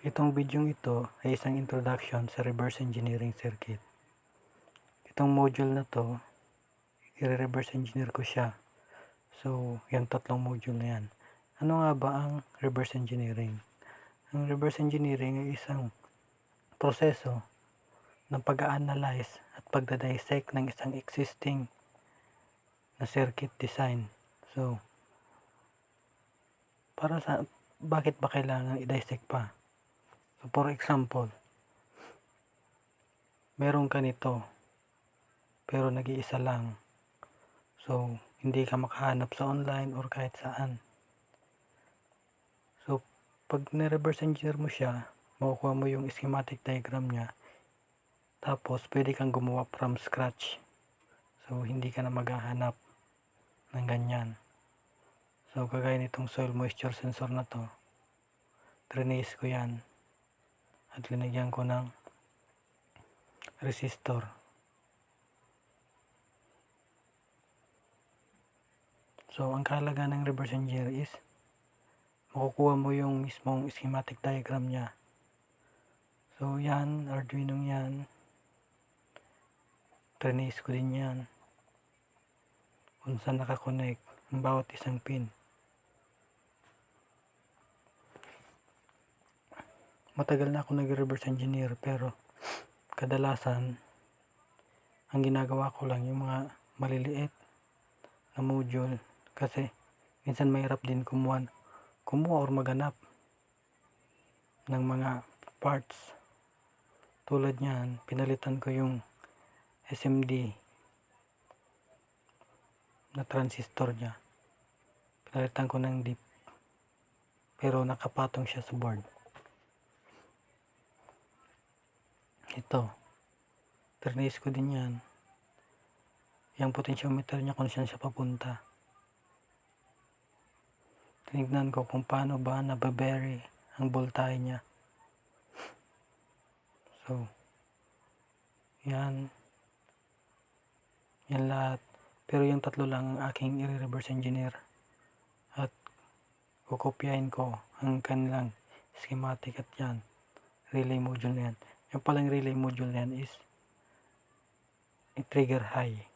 Itong video ito ay isang introduction sa reverse engineering circuit. Itong module na to, i-reverse engineer ko siya. So, yung tatlong module na yan. Ano nga ba ang reverse engineering? Ang reverse engineering ay isang proseso ng pag-analyze at pagdadissect ng isang existing na circuit design. So, bakit ba kailangan i-dissect pa? So, for example, meron ka nito, pero nag-iisa lang. So, hindi ka makahanap sa online or kahit saan. So, pag na-reverse engineer mo siya, makukuha mo yung schematic diagram niya. Tapos, pwede kang gumawa from scratch. So, hindi ka na maghahanap ng ganyan. So, kagaya nitong soil moisture sensor na to, trinace ko yan. At linagyan ko ng resistor. So, ang kahalaga ng reverse engineer is makukuha mo yung mismong schematic diagram niya. So, yan, Arduino yan. Trinace ko din yan. Kung saan nakakonect ang bawat isang pin. Matagal na ako nag-reverse engineer pero kadalasan ang ginagawa ko lang yung mga maliliit na module kasi minsan mahirap din kumuha or maghanap ng mga parts. Tulad niyan, pinalitan ko yung SMD na transistor niya. Pinalitan ko ng dip pero nakapatong siya sa board. Ito, trinace ko din yan. Yung potentiometer niya kung saan siya papunta. Tinignan ko kung paano ba nababary ang voltahe niya. So, yan lahat. Pero yung tatlo lang ang aking i-reverse engineer. At kukopyahin ko ang kanilang schematic at yan. Relay module na yan. Yung palang relay module na yan is i-trigger high.